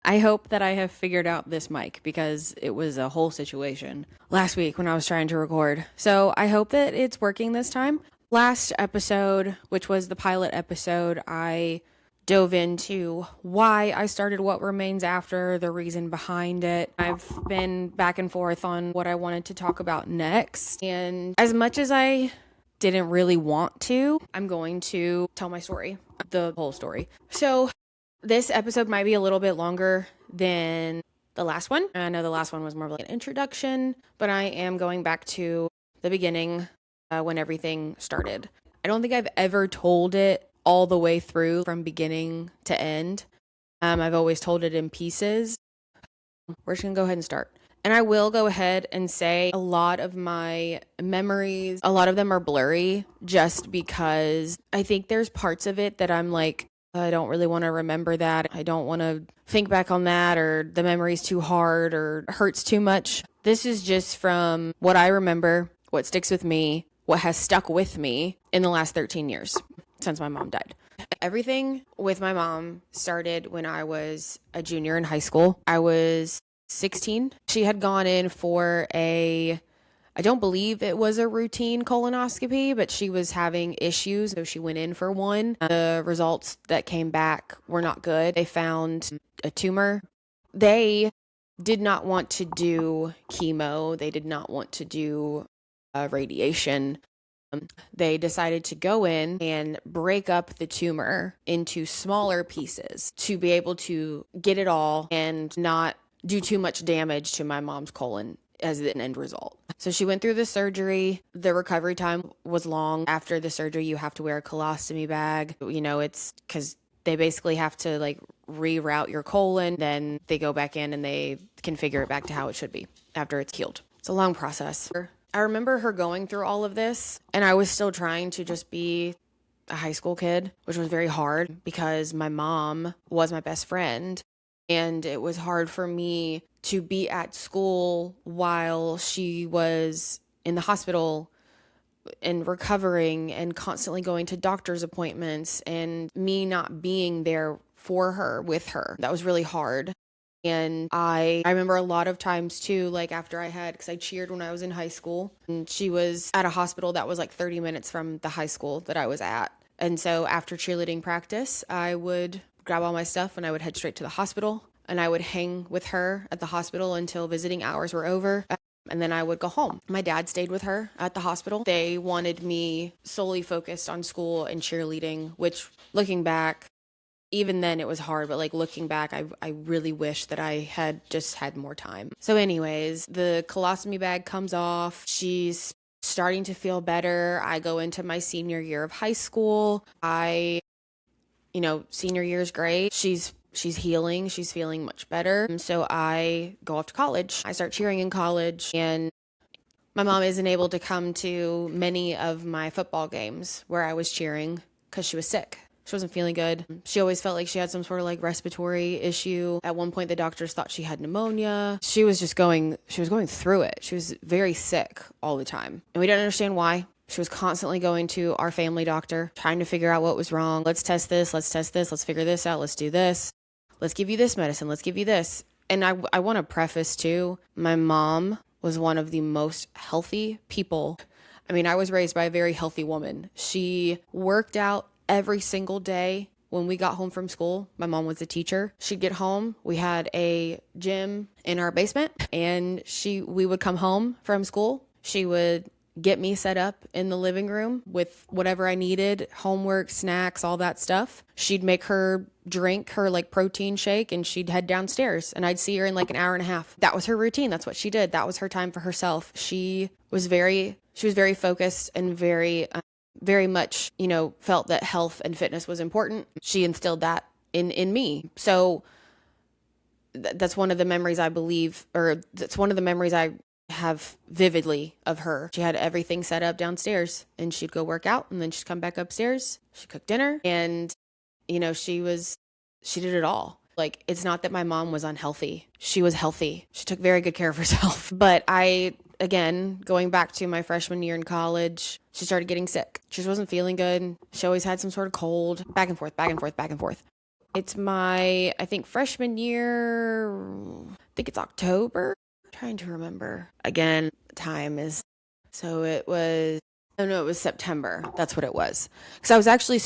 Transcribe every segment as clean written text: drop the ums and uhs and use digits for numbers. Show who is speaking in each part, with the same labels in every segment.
Speaker 1: I hope that I have figured out this mic because it was a whole situation last week when I was trying to record. So I hope that it's working this time. Last episode, which was the pilot episode, I dove into why I started What Remains After, the reason behind it. I've been back and forth on what I wanted to talk about next. And as much as I didn't really want to, I'm going to tell my story, the whole story. So this episode might be a little bit longer than the last one. I know the last one was more of like an introduction, but I am going back to the beginning when everything started. I don't think I've ever told it all the way through from beginning to end. I've always told it in pieces. We're just going to go ahead and start. And I will go ahead and say a lot of my memories, a lot of them are blurry just because I think there's parts of it that I'm like, I don't really want to remember that. I don't want to think back on that, or the memory's too hard or hurts too much. This is just from what I remember, what sticks with me, what has stuck with me in the last 13 years since my mom died. Everything with my mom started when I was a junior in high school. I was 16. She had gone in for I don't believe it was a routine colonoscopy, but she was having issues. So she went in for one. The results that came back were not good. They found a tumor. They did not want to do chemo. They did not want to do radiation. They decided to go in and break up the tumor into smaller pieces to be able to get it all and not do too much damage to my mom's colon as an end result. So she went through the surgery. The recovery time was long. After the surgery, you have to wear a colostomy bag. It's because they basically have to like reroute your colon. Then they go back in and they configure it back to how it should be after it's healed. It's a long process. I remember her going through all of this, and I was still trying to just be a high school kid, which was very hard because my mom was my best friend. And it was hard for me to be at school while she was in the hospital and recovering and constantly going to doctor's appointments and me not being there for her, with her. That was really hard. And I remember a lot of times too, like after because I cheered when I was in high school, and she was at a hospital that was like 30 minutes from the high school that I was at. And so after cheerleading practice, I would grab all my stuff and I would head straight to the hospital, and I would hang with her at the hospital until visiting hours were over. And then I would go home. My dad stayed with her at the hospital. They wanted me solely focused on school and cheerleading, which looking back, even then it was hard, but like looking back, I really wish that I had just had more time. So anyways, the colostomy bag comes off. She's starting to feel better. I go into my senior year of high school. Senior year is great. She's healing. She's feeling much better. So I go off to college. I start cheering in college, and my mom isn't able to come to many of my football games where I was cheering because she was sick. She wasn't feeling good. She always felt like she had some sort of like respiratory issue. At one point, the doctors thought she had pneumonia. She was going through it. She was very sick all the time. And we didn't understand why. She was constantly going to our family doctor, trying to figure out what was wrong. Let's test this. Let's figure this out. Let's do this. Let's give you this medicine. Let's give you this. And I want to preface too, my mom was one of the most healthy people. I mean, I was raised by a very healthy woman. She worked out every single day. When we got home from school, my mom was a teacher. She'd get home. We had a gym in our basement, and we would come home from school. She would get me set up in the living room with whatever I needed, homework, snacks, all that stuff. She'd make her drink her like protein shake, and she'd head downstairs, and I'd see her in like an hour and a half. That was her routine. That's what she did. That was her time for herself. She was very focused and very much, felt that health and fitness was important. She instilled that in me. So that's one of the memories that's one of the memories I have vividly of her. She had everything set up downstairs, and she'd go work out, and then she'd come back upstairs. She'd cook dinner, and she did it all. Like, it's not that my mom was unhealthy. She was healthy. She took very good care of herself. But again, going back to my freshman year in college, she started getting sick. She just wasn't feeling good. She always had some sort of cold, back and forth, back and forth, back and forth. It's my, I think, freshman year. I think it's October. I'm trying to remember. Again, time is, so it was, oh no, it was September. That's what it was. Because I was actually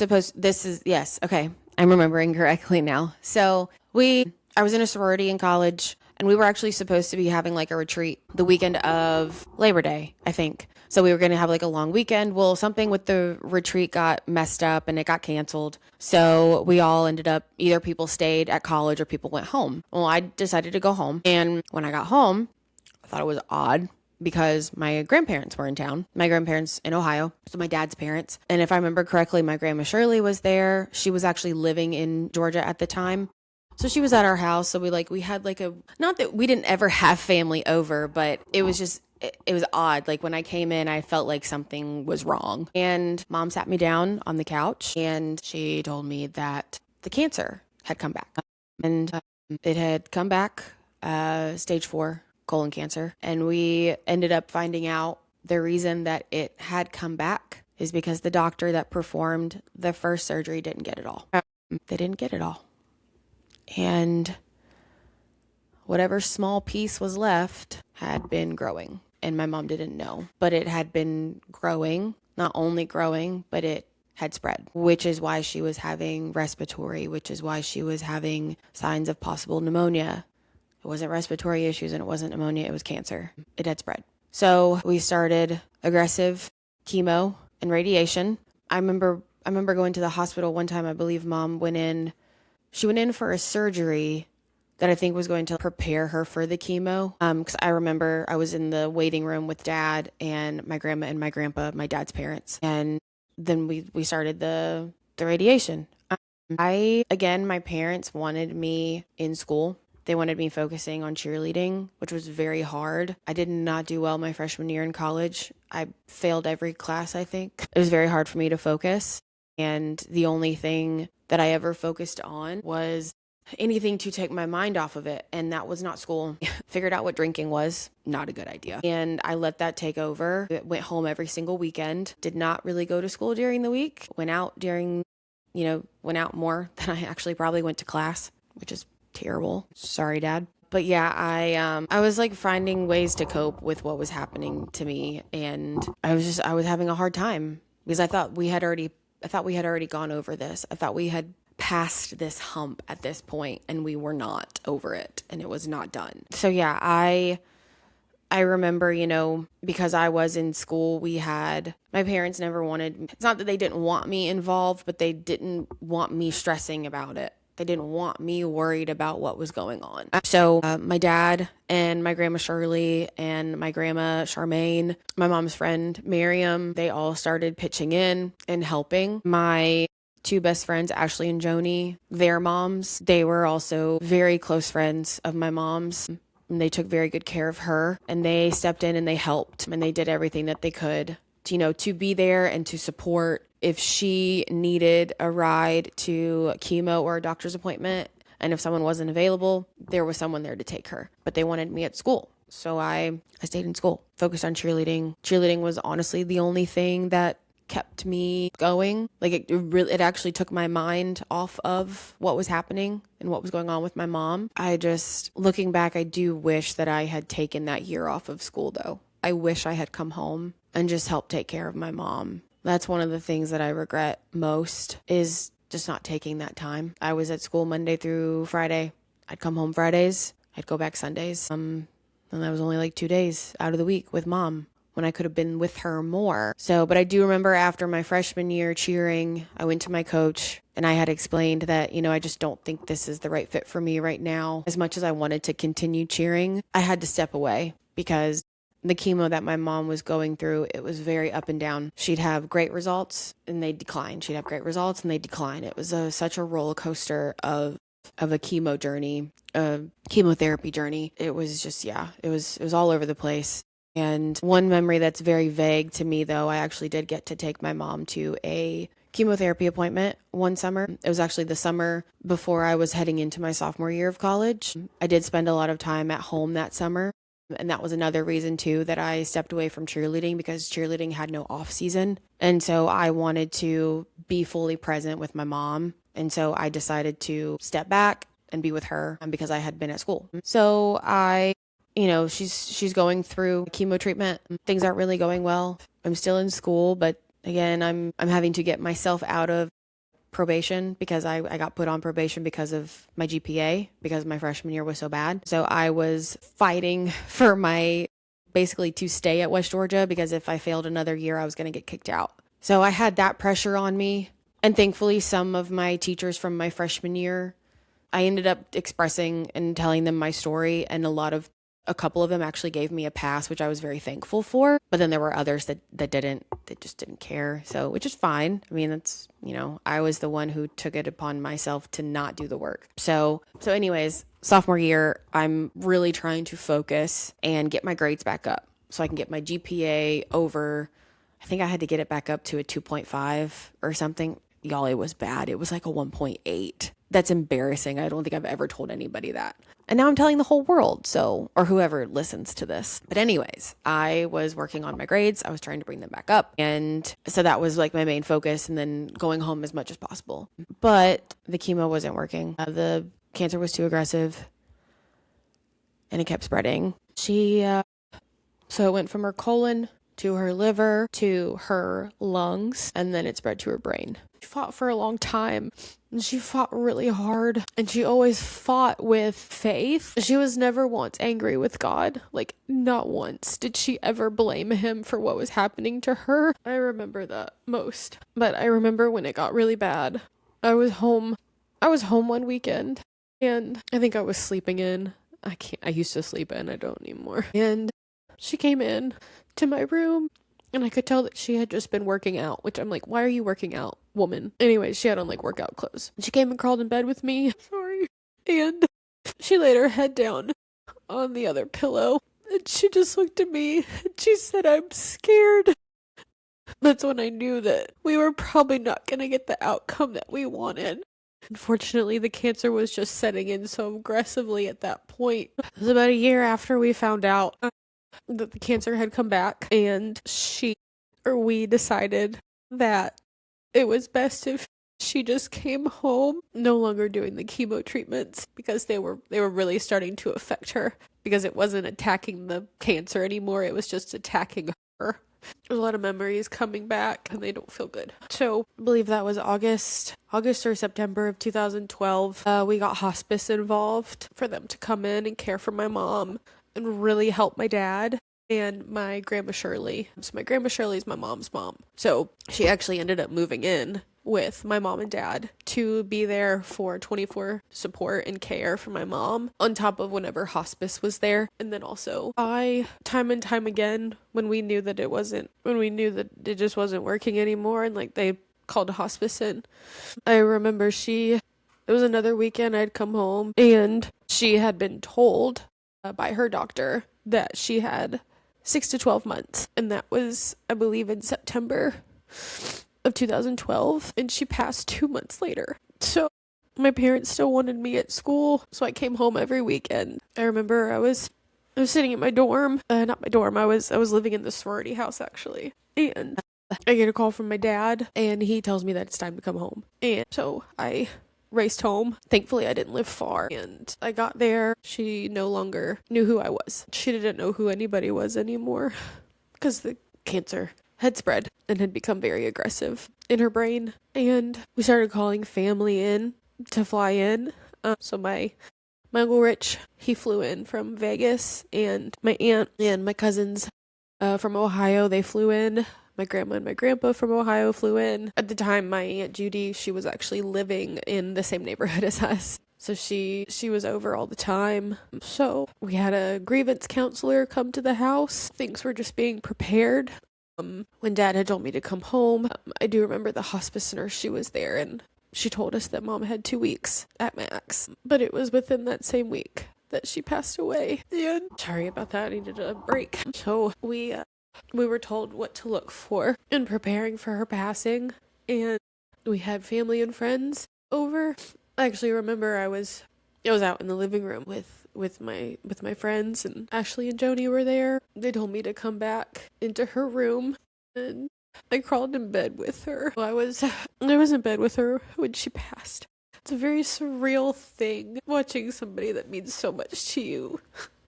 Speaker 1: yes, okay. I'm remembering correctly now. So I was in a sorority in college, and we were actually supposed to be having like a retreat the weekend of Labor Day, I think. So we were going to have like a long weekend. Well, something with the retreat got messed up and it got canceled. So we all ended up, either people stayed at college or people went home. Well, I decided to go home. And when I got home, I thought it was odd because my grandparents were in town. My grandparents in Ohio, so my dad's parents. And if I remember correctly, my grandma Shirley was there. She was actually living in Georgia at the time. So she was at our house. So we had like not that we didn't ever have family over, but it was just, it was odd. Like when I came in, I felt like something was wrong. And mom sat me down on the couch and she told me that the cancer had come back. And it had come back, stage 4 colon cancer. And we ended up finding out the reason that it had come back is because the doctor that performed the first surgery didn't get it all. They didn't get it all. And whatever small piece was left had been growing. And my mom didn't know, but it had been growing, not only growing, but it had spread, which is why she was having respiratory, which is why she was having signs of possible pneumonia. It wasn't respiratory issues and it wasn't pneumonia, it was cancer. It had spread. So we started aggressive chemo and radiation. I remember going to the hospital one time. I believe mom went in for a surgery that I think was going to prepare her for the chemo. Because I remember I was in the waiting room with dad and my grandma and my grandpa, my dad's parents. And then we started the radiation. My parents wanted me in school. They wanted me focusing on cheerleading, which was very hard. I did not do well my freshman year in college. I failed every class, I think. It was very hard for me to focus. And the only thing that I ever focused on was anything to take my mind off of it. And that was not school. Figured out what drinking was. Not a good idea. And I let that take over. Went home every single weekend. Did not really go to school during the week. Went out went out more than I actually probably went to class, which is terrible. Sorry, Dad. But yeah, I was like finding ways to cope with what was happening to me. And I was having a hard time because I thought we had already gone over this. I thought we had passed this hump at this point and we were not over it and it was not done. So yeah, I remember, because I was in school, my parents never wanted, it's not that they didn't want me involved, but they didn't want me stressing about it. They didn't want me worried about what was going on. So my dad and my grandma Shirley and my grandma Charmaine, my mom's friend Miriam, they all started pitching in and helping. My 2 best friends, Ashley and Joni, their moms, they were also very close friends of my mom's. And they took very good care of her and they stepped in and they helped and they did everything that they could to be there and to support. If she needed a ride to chemo or a doctor's appointment, and if someone wasn't available, there was someone there to take her. But they wanted me at school. So I stayed in school, focused on cheerleading. Cheerleading was honestly the only thing that kept me going. Like it actually took my mind off of what was happening and what was going on with my mom. Looking back, I do wish that I had taken that year off of school though. I wish I had come home and just helped take care of my mom. That's one of the things that I regret most is just not taking that time. I was at school Monday through Friday. I'd come home Fridays. I'd go back Sundays. And that was only like 2 days out of the week with mom when I could have been with her more. But I do remember after my freshman year cheering, I went to my coach and I had explained that, I just don't think this is the right fit for me right now. As much as I wanted to continue cheering, I had to step away because the chemo that my mom was going through, it was very up and down. She'd have great results and they'd decline. She'd have great results and they'd decline. It was such a roller coaster of a chemo journey, a chemotherapy journey. It was just, it was all over the place. And one memory that's very vague to me, though, I actually did get to take my mom to a chemotherapy appointment one summer. It was actually the summer before I was heading into my sophomore year of college. I did spend a lot of time at home that summer. And that was another reason, too, that I stepped away from cheerleading because cheerleading had no off season. And so I wanted to be fully present with my mom And so I decided to step back and be with her because I had been at school. So she's going through chemo treatment. Things aren't really going well. I'm still in school, but again, I'm having to get myself out of probation because I got put on probation because of my GPA, because my freshman year was so bad. So I was fighting for basically to stay at West Georgia, because if I failed another year, I was going to get kicked out. So I had that pressure on me. And thankfully, some of my teachers from my freshman year, I ended up expressing and telling them my story, and a couple of them actually gave me a pass, which I was very thankful for. But then there were others that just didn't care. So, which is fine. I mean, that's, I was the one who took it upon myself to not do the work. So anyways, sophomore year, I'm really trying to focus and get my grades back up so I can get my GPA over. I think I had to get it back up to a 2.5 or something. Y'all, it was bad. It was like a 1.8. That's embarrassing. I don't think I've ever told anybody that. And now I'm telling the whole world, or whoever listens to this. But anyways, I was working on my grades. I was trying to bring them back up. And so that was like my main focus, and then going home as much as possible. But the chemo wasn't working. The cancer was too aggressive, and it kept spreading. So it went from her colon to her liver to her lungs, and then it spread to her brain. She fought for a long time, and she fought really hard, and she always fought with faith. She was never once angry with God. Like, not once did she ever blame him for what was happening to her. I remember that most. But I remember when it got really bad, I was home one weekend, and I think I was sleeping in. I used to sleep in, I don't anymore. And she came in to my room, and I could tell that she had just been working out, which I'm like, why are you working out, woman? Anyway, she had on like workout clothes. She came and crawled in bed with me. Sorry. And she laid her head down on the other pillow, and she just looked at me, and she said, "I'm scared." That's when I knew that we were probably not going to get the outcome that we wanted. Unfortunately, the cancer was just setting in so aggressively at that point. It was about a year after we found out that the cancer had come back, and we decided that it was best if she just came home, no longer doing the chemo treatments, because they were really starting to affect her, because it wasn't attacking the cancer anymore, it was just attacking her. There's a lot of memories coming back, and they don't feel good. So I believe that was August or September of 2012. We got hospice involved for them to come in and care for my mom and really help my dad and my grandma Shirley. So my grandma Shirley is my mom's mom. So she actually ended up moving in with my mom and dad to be there for 24 support and care for my mom, on top of whenever hospice was there. And then also time and time again, when we knew that it just wasn't working anymore, and like they called a hospice in, I remember it was another weekend, I'd come home, and she had been told by her doctor that she had 6 to 12 months. And that was, I believe, in September of 2012. And she passed 2 months later. So my parents still wanted me at school. So I came home every weekend. I remember I was sitting in my dorm. Not my dorm. I was living in the sorority house, actually. And I get a call from my dad, and he tells me that it's time to come home. And so I raced home. Thankfully, I didn't live far, and I got there. She no longer knew who I was. She didn't know who anybody was anymore, because the cancer had spread and had become very aggressive in her brain. And we started calling family in to fly in. So my Uncle Rich, he flew in from Vegas, and my aunt and my cousins from Ohio, they flew in. My grandma and my grandpa from Ohio flew in. At the time, my Aunt Judy, she was actually living in the same neighborhood as us. So she was over all the time. So we had a grievance counselor come to the house. Things were just being prepared. When Dad had told me to come home, I do remember the hospice nurse, she was there, and she told us that Mom had 2 weeks at max. But it was within that same week that she passed away. And sorry about that, I needed a break. So we were told what to look for in preparing for her passing, and we had family and friends over. I actually remember I was out in the living room with my friends, and Ashley and Joni were there. They told me to come back into her room, and
Speaker 2: I crawled in bed with her. I was in bed with her when she passed. It's a very surreal thing, watching somebody that means so much to you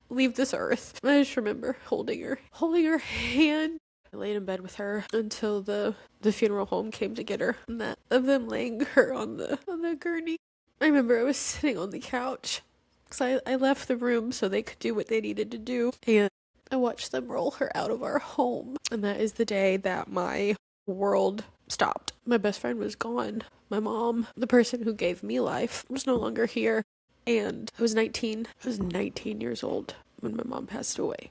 Speaker 2: leave this earth. I just remember holding her hand. I laid in bed with her until the funeral home came to get her. And that of them laying her on the gurney. I remember I was sitting on the couch because I left the room so they could do what they needed to do. And I watched them roll her out of our home. And that is the day that my world stopped. My best friend was gone. My mom, the person who gave me life, was no longer here. And I was 19. I was 19 years old when my mom passed away.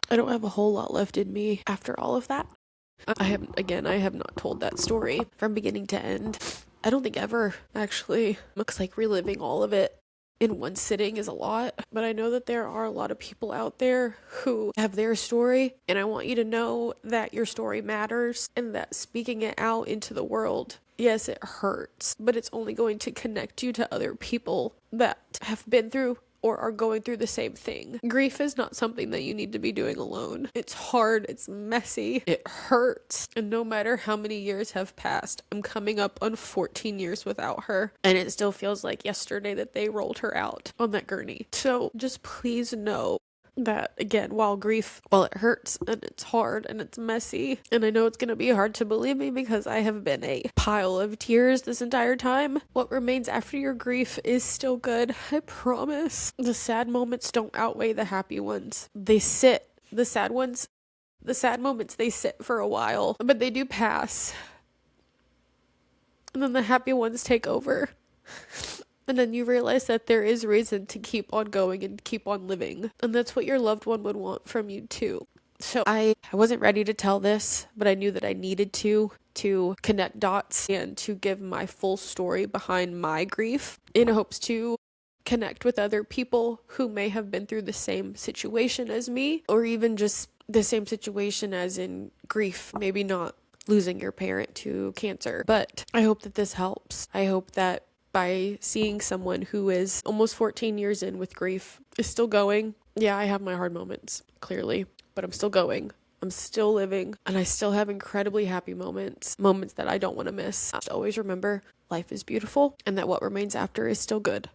Speaker 2: I don't have a whole lot left in me after all of that. I have not told that story from beginning to end. I don't think ever, actually. Looks like reliving all of it in one sitting is a lot. But I know that there are a lot of people out there who have their story. And I want you to know that your story matters and that speaking it out into the world, yes, it hurts, but it's only going to connect you to other people that have been through or are going through the same thing. Grief is not something that you need to be doing alone. It's hard, it's messy, it hurts. And no matter how many years have passed, I'm coming up on 14 years without her. And it still feels like yesterday that they rolled her out on that gurney. So just please know that, again, while it hurts and it's hard and it's messy, and I know it's gonna be hard to believe me because I have been a pile of tears this entire time, what remains after your grief is still good. I promise. The sad moments don't outweigh the happy ones. The sad moments, they sit for a while, but they do pass. And then the happy ones take over. And then you realize that there is reason to keep on going and keep on living. And that's what your loved one would want from you too. So I wasn't ready to tell this, but I knew that I needed to connect dots and to give my full story behind my grief in hopes to connect with other people who may have been through the same situation as me, or even just the same situation as in grief. Maybe not losing your parent to cancer, but I hope that this helps. I hope that by seeing someone who is almost 14 years in with grief is still going. Yeah, I have my hard moments, clearly, but I'm still going. I'm still living, and I still have incredibly happy moments that I don't want to miss. Just always remember life is beautiful and that what remains after is still good.